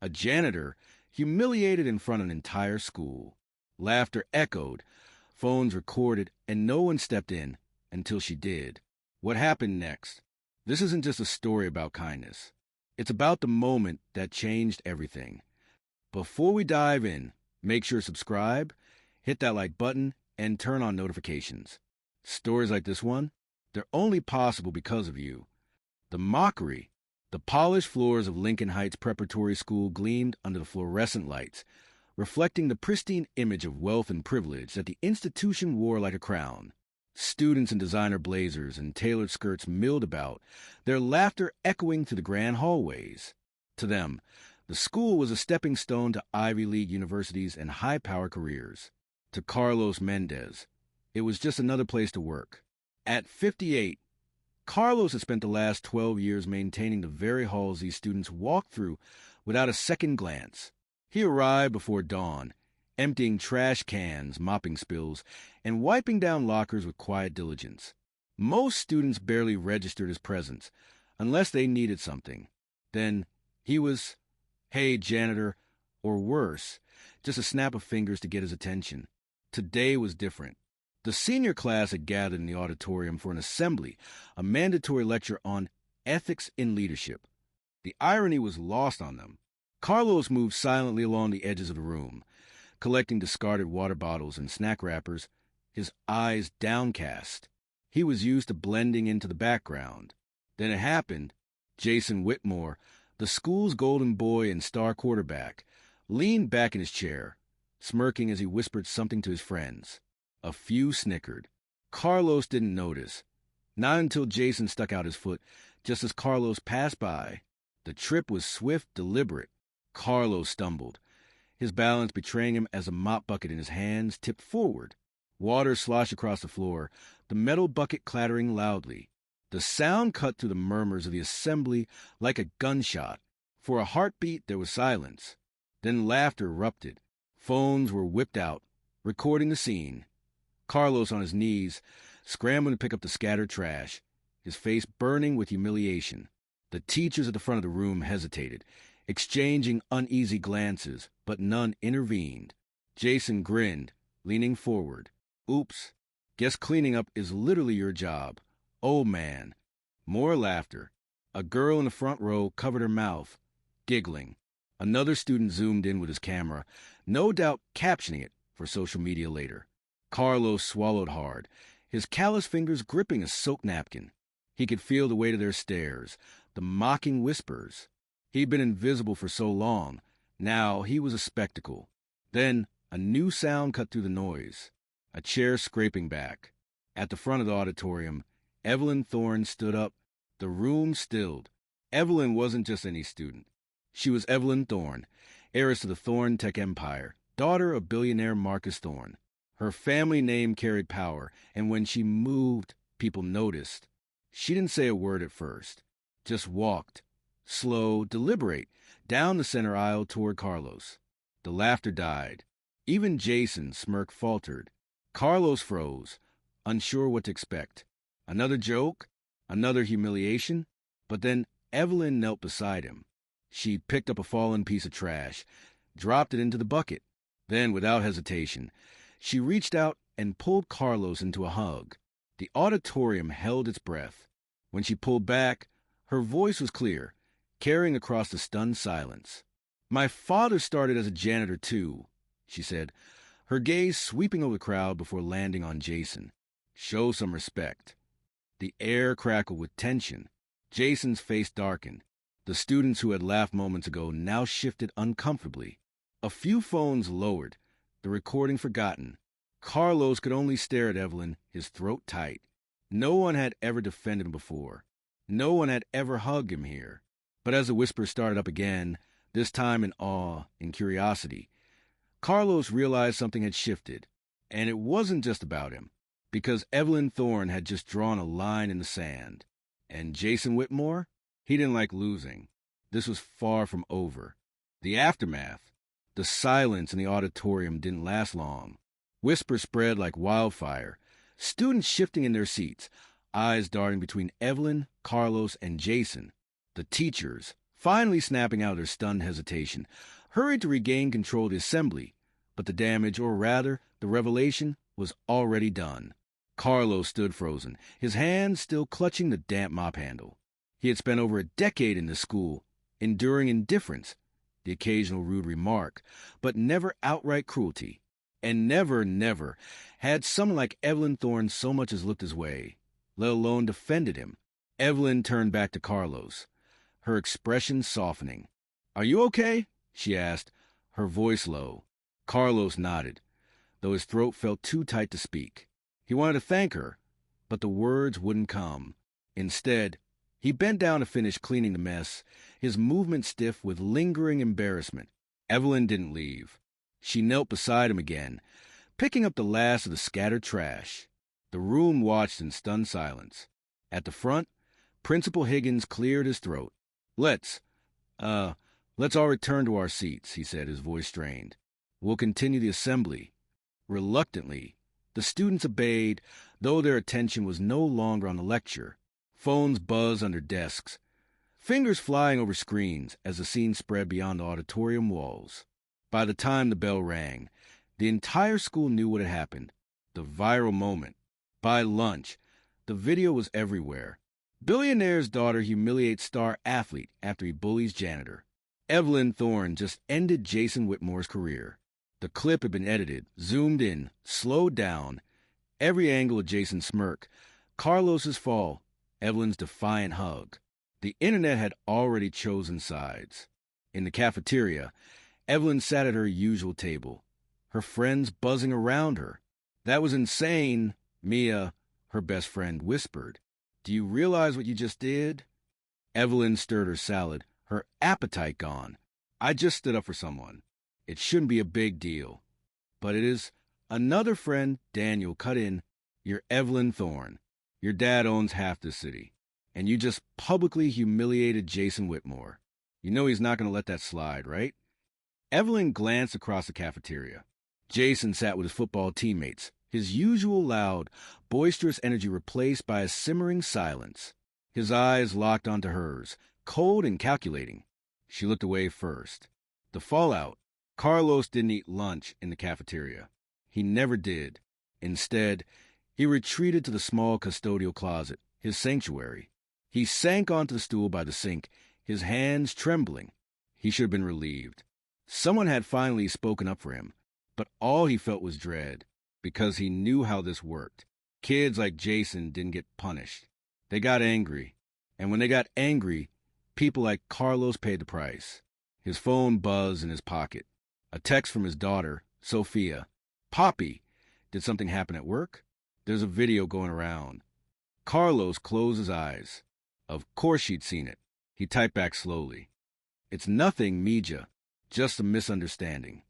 A janitor humiliated in front of an entire school. Laughter echoed, phones recorded, and no one stepped in until she did. What happened next? This isn't just a story about kindness. It's about the moment that changed everything. Before we dive in, make sure to subscribe, hit that like button, and turn on notifications. Stories like this one, they're only possible because of you. The mockery. The polished floors of Lincoln Heights Preparatory School gleamed under the fluorescent lights, reflecting the pristine image of wealth and privilege that the institution wore like a crown. Students in designer blazers and tailored skirts milled about, their laughter echoing through the grand hallways. To them, the school was a stepping stone to Ivy League universities and high-power careers. To Carlos Mendez, it was just another place to work. At 58, Carlos had spent the last 12 years maintaining the very halls these students walked through without a second glance. He arrived before dawn, emptying trash cans, mopping spills, and wiping down lockers with quiet diligence. Most students barely registered his presence, unless they needed something. Then he was, "Hey, janitor," or worse, just a snap of fingers to get his attention. Today was different. The senior class had gathered in the auditorium for an assembly, a mandatory lecture on ethics in leadership. The irony was lost on them. Carlos moved silently along the edges of the room, collecting discarded water bottles and snack wrappers, his eyes downcast. He was used to blending into the background. Then it happened. Jason Whitmore, the school's golden boy and star quarterback, leaned back in his chair, smirking as he whispered something to his friends. A few snickered. Carlos didn't notice. Not until Jason stuck out his foot, just as Carlos passed by. The trip was swift, deliberate. Carlos stumbled, his balance betraying him as a mop bucket in his hands tipped forward. Water sloshed across the floor, the metal bucket clattering loudly. The sound cut through the murmurs of the assembly like a gunshot. For a heartbeat, there was silence. Then laughter erupted. Phones were whipped out, recording the scene. Carlos on his knees, scrambling to pick up the scattered trash, his face burning with humiliation. The teachers at the front of the room hesitated, exchanging uneasy glances, but none intervened. Jason grinned, leaning forward. "Oops, guess cleaning up is literally your job. Old man." More laughter. A girl in the front row covered her mouth, giggling. Another student zoomed in with his camera, no doubt captioning it for social media later. Carlos swallowed hard, his callous fingers gripping a soaked napkin. He could feel the weight of their stares, the mocking whispers. He'd been invisible for so long. Now he was a spectacle. Then a new sound cut through the noise. A chair scraping back. At the front of the auditorium, Evelyn Thorne stood up. The room stilled. Evelyn wasn't just any student. She was Evelyn Thorne, heiress of the Thorne tech empire, daughter of billionaire Marcus Thorne. Her family name carried power, and when she moved, people noticed. She didn't say a word at first, just walked, slow, deliberate, down the center aisle toward Carlos. The laughter died. Even Jason's smirk faltered. Carlos froze, unsure what to expect. Another joke? Another humiliation? But then Evelyn knelt beside him. She picked up a fallen piece of trash, dropped it into the bucket. Then, without hesitation, she reached out and pulled Carlos into a hug. The auditorium held its breath. When she pulled back, her voice was clear, carrying across the stunned silence. "My father started as a janitor, too," she said, her gaze sweeping over the crowd before landing on Jason. "Show some respect." The air crackled with tension. Jason's face darkened. The students who had laughed moments ago now shifted uncomfortably. A few phones lowered, the recording forgotten. Carlos could only stare at Evelyn, his throat tight. No one had ever defended him before. No one had ever hugged him here. But as the whisper started up again, this time in awe and curiosity, Carlos realized something had shifted. And it wasn't just about him, because Evelyn Thorne had just drawn a line in the sand. And Jason Whitmore? He didn't like losing. This was far from over. The aftermath, the silence in the auditorium didn't last long. Whispers spread like wildfire, students shifting in their seats, eyes darting between Evelyn, Carlos, and Jason. The teachers, finally snapping out of their stunned hesitation, hurried to regain control of the assembly, but the damage, or rather, the revelation, was already done. Carlos stood frozen, his hands still clutching the damp mop handle. He had spent over a decade in this school, enduring indifference, the occasional rude remark, but never outright cruelty. And never had someone like Evelyn Thorne so much as looked his way, let alone defended him. Evelyn turned back to Carlos, her expression softening. "Are you okay?" she asked, her voice low. Carlos nodded, though his throat felt too tight to speak. He wanted to thank her, but the words wouldn't come. Instead, he bent down to finish cleaning the mess, his movement stiff with lingering embarrassment. Evelyn didn't leave. She knelt beside him again, picking up the last of the scattered trash. The room watched in stunned silence. At the front, Principal Higgins cleared his throat. Let's all return to our seats," he said, his voice strained. "We'll continue the assembly." Reluctantly, the students obeyed, though their attention was no longer on the lecture. Phones buzzed under desks, fingers flying over screens as the scene spread beyond the auditorium walls. By the time the bell rang, the entire school knew what had happened. The viral moment. By lunch, the video was everywhere. Billionaire's daughter humiliates star athlete after he bullies janitor. Evelyn Thorne just ended Jason Whitmore's career. The clip had been edited, zoomed in, slowed down. Every angle of Jason's smirk, Carlos's fall, Evelyn's defiant hug. The internet had already chosen sides. In the cafeteria, Evelyn sat at her usual table, her friends buzzing around her. "That was insane," Mia, her best friend, whispered. "Do you realize what you just did?" Evelyn stirred her salad, her appetite gone. "I just stood up for someone. It shouldn't be a big deal. But it is." Another friend, Daniel, cut in. "You're Evelyn Thorne. Your dad owns half the city. And you just publicly humiliated Jason Whitmore. You know he's not going to let that slide, right?" Evelyn glanced across the cafeteria. Jason sat with his football teammates, his usual loud, boisterous energy replaced by a simmering silence. His eyes locked onto hers, cold and calculating. She looked away first. The fallout. Carlos didn't eat lunch in the cafeteria. He never did. Instead, he retreated to the small custodial closet, his sanctuary. He sank onto the stool by the sink, his hands trembling. He should have been relieved. Someone had finally spoken up for him, but all he felt was dread, because he knew how this worked. Kids like Jason didn't get punished. They got angry. And when they got angry, people like Carlos paid the price. His phone buzzed in his pocket. A text from his daughter, Sophia. "Poppy, did something happen at work? There's a video going around." Carlos closed his eyes. Of course she'd seen it. He typed back slowly. "It's nothing, Mija. Just a misunderstanding."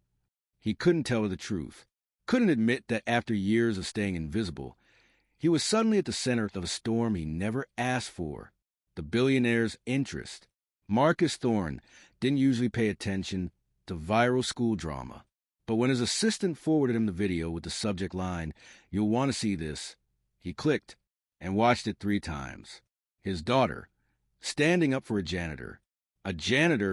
He couldn't tell her the truth. Couldn't admit that after years of staying invisible, he was suddenly at the center of a storm he never asked for. The billionaire's interest. Marcus Thorne didn't usually pay attention to viral school drama. But when his assistant forwarded him the video with the subject line, "You'll want to see this," he clicked and watched it 3 times. His daughter, standing up for a janitor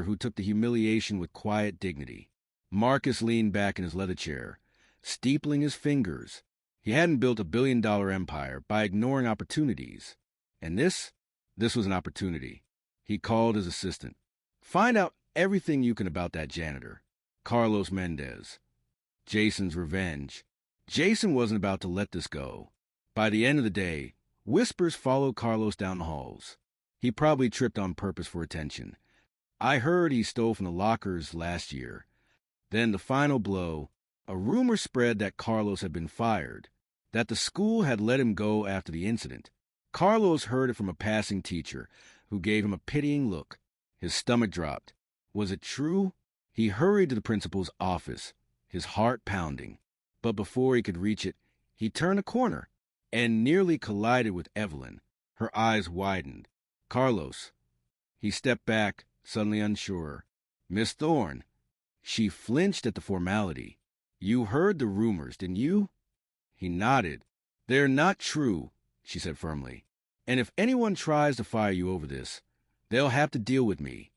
who took the humiliation with quiet dignity. Marcus leaned back in his leather chair, steepling his fingers. He hadn't built a billion-dollar empire by ignoring opportunities. And this was an opportunity. He called his assistant. "Find out everything you can about that janitor. Carlos Mendez. Jason's revenge." Jason wasn't about to let this go. By the end of the day, whispers followed Carlos down the halls. He probably tripped on purpose for attention. "I heard he stole from the lockers last year." Then the final blow, a rumor spread that Carlos had been fired, that the school had let him go after the incident. Carlos heard it from a passing teacher, who gave him a pitying look. His stomach dropped. Was it true? He hurried to the principal's office, his heart pounding. But before he could reach it, he turned a corner and nearly collided with Evelyn. Her eyes widened. "Carlos." He stepped back, suddenly unsure. "Miss Thorne." She flinched at the formality. "You heard the rumors, didn't you?" He nodded. "They're not true," she said firmly. "And if anyone tries to fire you over this, they'll have to deal with me."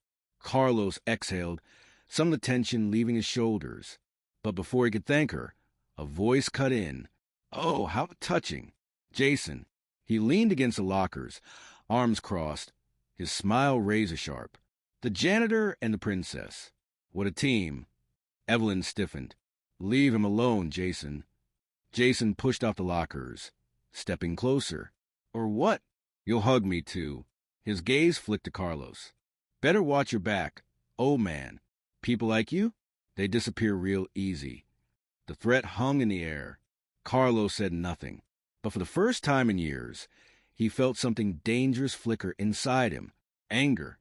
Carlos exhaled, some of the tension leaving his shoulders. But before he could thank her, a voice cut in. Oh, how touching. Jason. He leaned against the lockers, arms crossed, his smile razor-sharp. The janitor and the princess. What a team. Evelyn stiffened. Leave him alone, Jason. Jason pushed off the lockers, stepping closer. Or what? You'll hug me, too. His gaze flicked to Carlos. Better watch your back, old man. People like you? They disappear real easy. The threat hung in the air. Carlos said nothing. But for the first time in years, he felt something dangerous flicker inside him. Anger.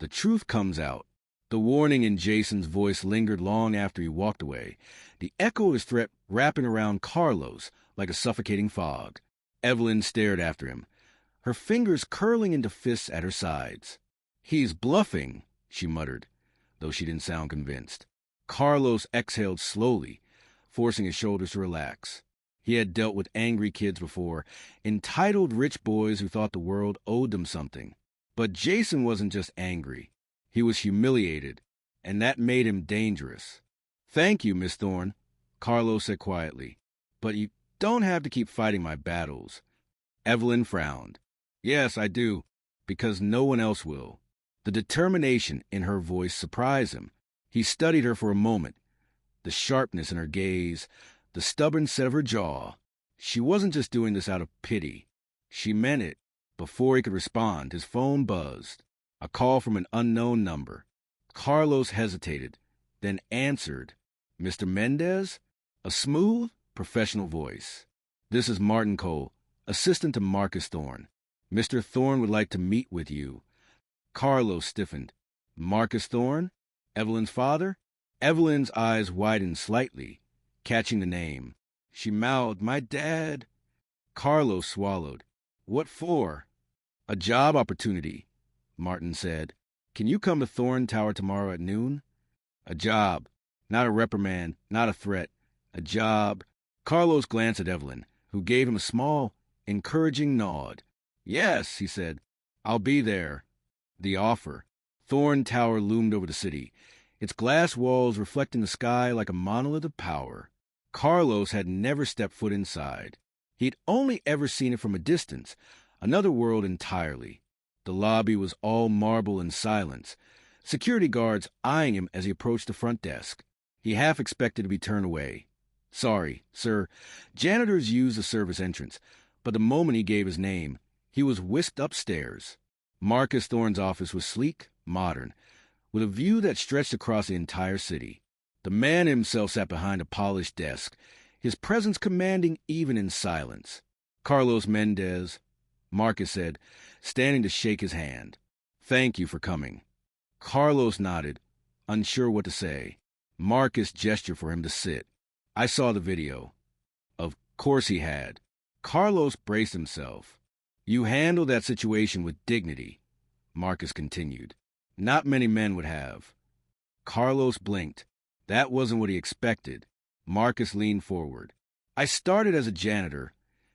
The truth comes out. The warning in Jason's voice lingered long after he walked away, the echo of his threat wrapping around Carlos like a suffocating fog. Evelyn stared after him, her fingers curling into fists at her sides. He's bluffing, she muttered, though she didn't sound convinced. Carlos exhaled slowly, forcing his shoulders to relax. He had dealt with angry kids before, entitled rich boys who thought the world owed them something. But Jason wasn't just angry. He was humiliated, and that made him dangerous. Thank you, Miss Thorne, Carlos said quietly. But you don't have to keep fighting my battles. Evelyn frowned. Yes, I do, because no one else will. The determination in her voice surprised him. He studied her for a moment, the sharpness in her gaze, the stubborn set of her jaw. She wasn't just doing this out of pity. She meant it. Before he could respond, his phone buzzed. A call from an unknown number. Carlos hesitated, then answered. Mr. Mendez? A smooth, professional voice. This is Martin Cole, assistant to Marcus Thorne. Mr. Thorne would like to meet with you. Carlos stiffened. Marcus Thorne? Evelyn's father? Evelyn's eyes widened slightly, catching the name. She mouthed, My dad. Carlos swallowed. What for? A job opportunity, Martin said. Can you come to Thorne Tower tomorrow at noon? A job. Not a reprimand, not a threat. A job. Carlos glanced at Evelyn, who gave him a small, encouraging nod. Yes, he said. I'll be there. The offer. Thorne Tower loomed over the city, its glass walls reflecting the sky like a monolith of power. Carlos had never stepped foot inside. He'd only ever seen it from a distance, another world entirely. The lobby was all marble and silence, security guards eyeing him as he approached the front desk. He half expected to be turned away. Sorry, sir. Janitors use the service entrance, but the moment he gave his name, he was whisked upstairs. Marcus Thorne's office was sleek, modern, with a view that stretched across the entire city. The man himself sat behind a polished desk, his presence commanding even in silence. Carlos Mendez, Marcus said, standing to shake his hand. Thank you for coming. Carlos nodded, unsure what to say. Marcus gestured for him to sit. I saw the video. Of course he had. Carlos braced himself. You handled that situation with dignity, Marcus continued. Not many men would have. Carlos blinked. That wasn't what he expected. Marcus leaned forward. I started as a janitor.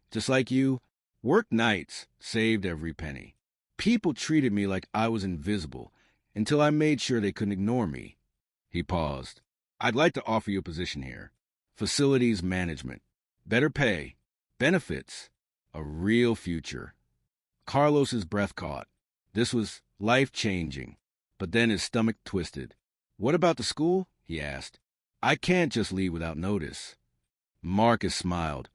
Just like you, worked nights, saved every penny. People treated me like I was invisible, until I made sure they couldn't ignore me. He paused. I'd like to offer you a position here. Facilities management. Better pay. Benefits. A real future. Carlos's breath caught. This was life-changing. But then his stomach twisted. What about the school? He asked. I can't just leave without notice. Marcus smiled,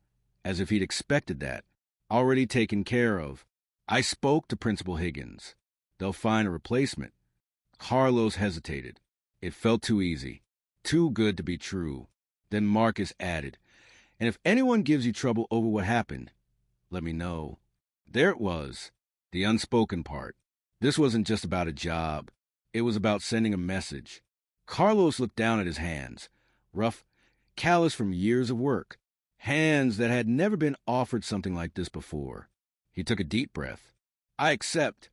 as if he'd expected that. Already taken care of. I spoke to Principal Higgins. They'll find a replacement. Carlos hesitated. It felt too easy. Too good to be true. Then Marcus added, and if anyone gives you trouble over what happened, let me know. There it was, the unspoken part. This wasn't just about a job. It was about sending a message. Carlos looked down at his hands, rough, callous from years of work, hands that had never been offered something like this before. He took a deep breath. I accept.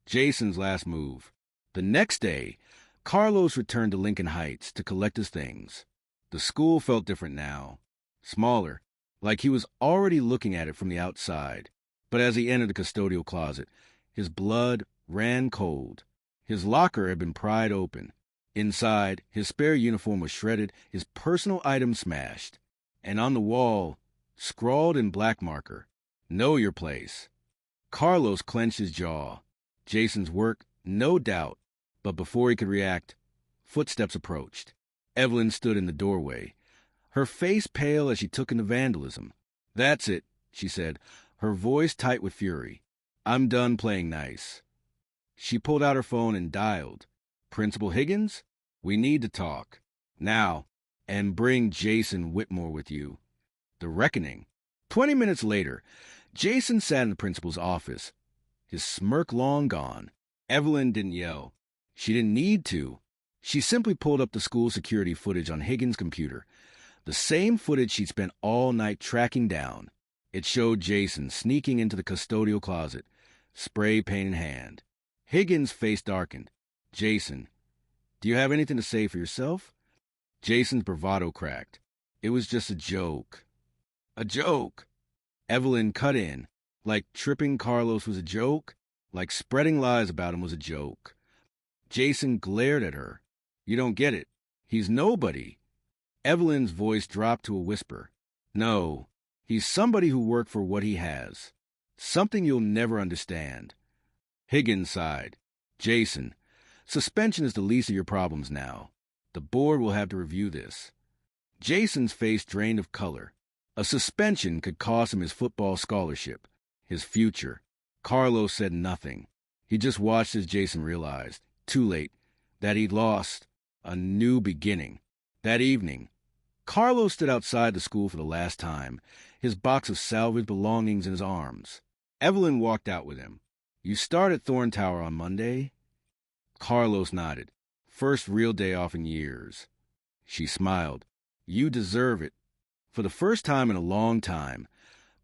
Jason's last move. The next day, Carlos returned to Lincoln Heights to collect his things. The school felt different now, smaller, like he was already looking at it from the outside. But as he entered the custodial closet, his blood ran cold. His locker had been pried open. Inside, his spare uniform was shredded, his personal items smashed. And on the wall, scrawled in black marker, "Know your place." Carlos clenched his jaw. Jason's work, no doubt. But before he could react, footsteps approached. Evelyn stood in the doorway, her face pale as she took in the vandalism. "That's it," she said, her voice tight with fury. "I'm done playing nice." She pulled out her phone and dialed. "Principal Higgins? We need to talk. Now. And bring Jason Whitmore with you." The reckoning. 20 minutes later, Jason sat in the principal's office, his smirk long gone. Evelyn didn't yell. She didn't need to. She simply pulled up the school security footage on Higgins' computer, the same footage she'd spent all night tracking down. It showed Jason sneaking into the custodial closet, spray paint in hand. Higgins' face darkened. "Jason, do you have anything to say for yourself?" Jason's bravado cracked. "It was just a joke." "A joke?" Evelyn cut in. Like tripping Carlos was a joke? Like spreading lies about him was a joke? Jason glared at her. "You don't get it. He's nobody." Evelyn's voice dropped to a whisper. "No, he's somebody who worked for what he has. Something you'll never understand." Higgins sighed. "Jason, suspension is the least of your problems now. The board will have to review this." Jason's face drained of color. A suspension could cost him his football scholarship, his future. Carlos said nothing. He just watched as Jason realized, too late, that he'd lost a new beginning. That evening, Carlos stood outside the school for the last time, his box of salvaged belongings in his arms. Evelyn walked out with him. "You start at Thorn Tower on Monday?" Carlos nodded. "First real day off in years." She smiled. "You deserve it." For the first time in a long time,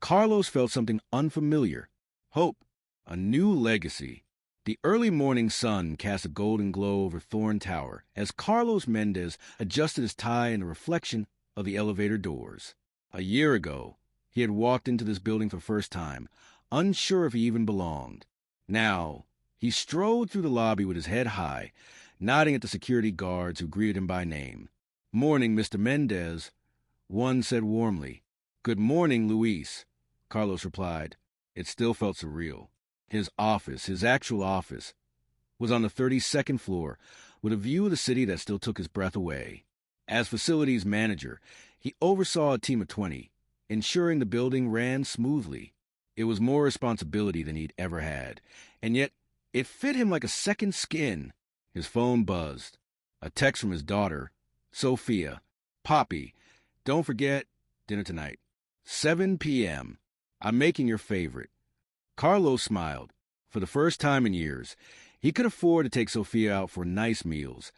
Carlos felt something unfamiliar. Hope. A new legacy. The early morning sun cast a golden glow over Thorn Tower as Carlos Mendez adjusted his tie in the reflection of the elevator doors. A year ago, he had walked into this building for the first time, unsure if he even belonged. Now, he strode through the lobby with his head high, nodding at the security guards who greeted him by name. "Morning, Mr. Mendez." One said warmly. "Good morning, Luis," Carlos replied. It still felt surreal. His office, his actual office, was on the 32nd floor, with a view of the city that still took his breath away. As facilities manager, he oversaw a team of 20, ensuring the building ran smoothly. It was more responsibility than he'd ever had, and yet it fit him like a second skin. His phone buzzed. A text from his daughter, Sophia. "Poppy, don't forget, dinner tonight. 7 p.m. I'm making your favorite." Carlos smiled. For the first time in years, he could afford to take Sophia out for nice meals,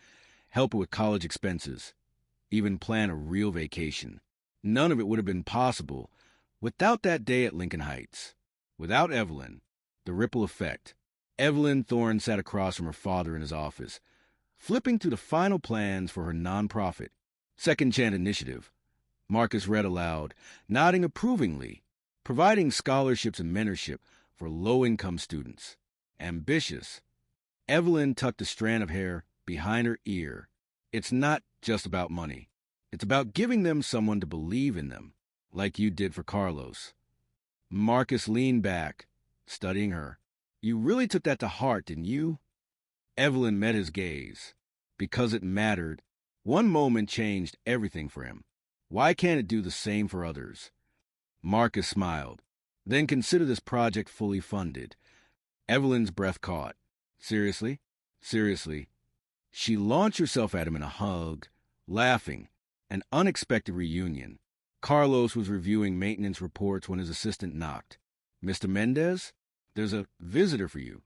help her with college expenses, even plan a real vacation. None of it would have been possible without that day at Lincoln Heights. Without Evelyn. The ripple effect. Evelyn Thorne sat across from her father in his office, flipping through the final plans for her nonprofit, Second Chance Initiative. Marcus read aloud, nodding approvingly, providing scholarships and mentorship for low-income students. Ambitious. Evelyn tucked a strand of hair behind her ear. "It's not just about money. It's about giving them someone to believe in them, like you did for Carlos." Marcus leaned back, studying her. "You really took that to heart, didn't you?" Evelyn met his gaze. Because it mattered. One moment changed everything for him. Why can't it do the same for others? Marcus smiled. "Then consider this project fully funded." Evelyn's breath caught. "Seriously? Seriously?" She launched herself at him in a hug, laughing. An unexpected reunion. Carlos was reviewing maintenance reports when his assistant knocked. "Mr. Mendez, there's a visitor for you."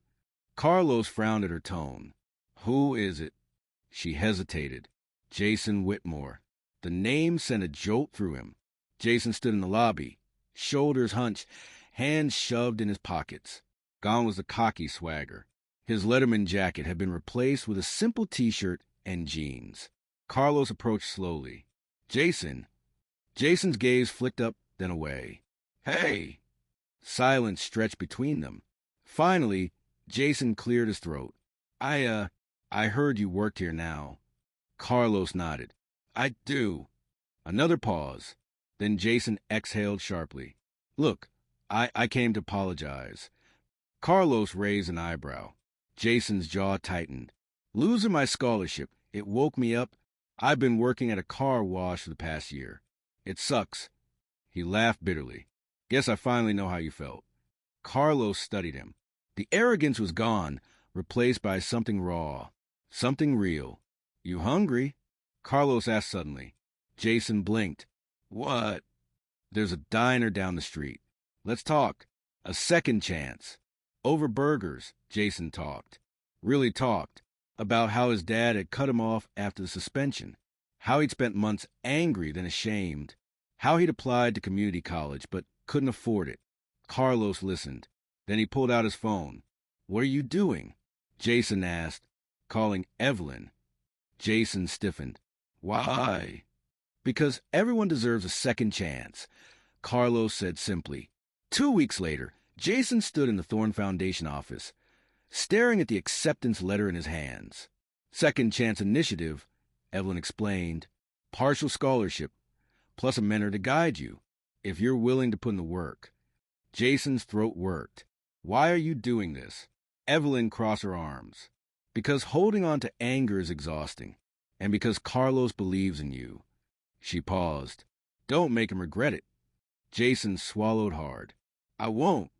Carlos frowned at her tone. "Who is it?" She hesitated. "Jason Whitmore." The name sent a jolt through him. Jason stood in the lobby, shoulders hunched, hands shoved in his pockets. Gone was the cocky swagger. His Letterman jacket had been replaced with a simple T-shirt and jeans. Carlos approached slowly. "Jason." Jason's gaze flicked up, then away. "Hey!" Silence stretched between them. Finally, Jason cleared his throat. I I heard you worked here now. Carlos nodded. I do. Another pause. Then Jason exhaled sharply. Look, I came to apologize. Carlos raised an eyebrow. Jason's jaw tightened. Losing my scholarship, it woke me up. I've been working at a car wash for the past year. It sucks. He laughed bitterly. Guess I finally know how you felt. Carlos studied him. The arrogance was gone, replaced by something raw, something real. You hungry? Carlos asked suddenly. Jason blinked. What? There's a diner down the street. Let's talk. A second chance. Over burgers, Jason talked. Really talked. About how his dad had cut him off after the suspension. How he'd spent months angry, then ashamed. How he'd applied to community college, but couldn't afford it. Carlos listened. Then he pulled out his phone. What are you doing? Jason asked, calling Evelyn. Jason stiffened. Why? Because everyone deserves a second chance, Carlos said simply. 2 weeks later, Jason stood in the Thorne Foundation office, staring at the acceptance letter in his hands. Second Chance Initiative, Evelyn explained. Partial scholarship, plus a mentor to guide you, if you're willing to put in the work. Jason's throat worked. Why are you doing this? Evelyn crossed her arms. Because holding on to anger is exhausting, and because Carlos believes in you. She paused. Don't make him regret it. Jason swallowed hard. I won't.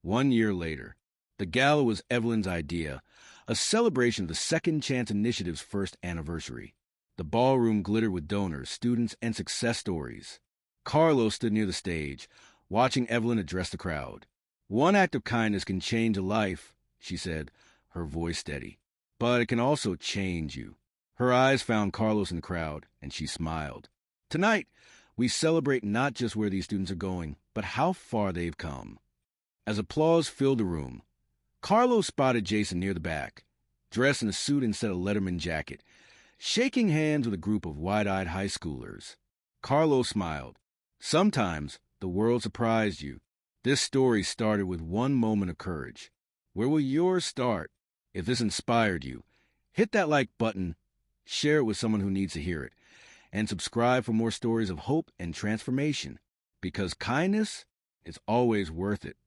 1 year later. The gala was Evelyn's idea, a celebration of the Second Chance Initiative's first anniversary. The ballroom glittered with donors, students, and success stories. Carlos stood near the stage, watching Evelyn address the crowd. One act of kindness can change a life, she said, her voice steady. But it can also change you. Her eyes found Carlos in the crowd, and she smiled. Tonight, we celebrate not just where these students are going, but how far they've come. As applause filled the room, Carlos spotted Jason near the back, dressed in a suit instead of Letterman jacket, shaking hands with a group of wide-eyed high schoolers. Carlos smiled. Sometimes the world surprised you. This story started with one moment of courage. Where will yours start? If this inspired you, hit that like button, share it with someone who needs to hear it, and subscribe for more stories of hope and transformation, because kindness is always worth it.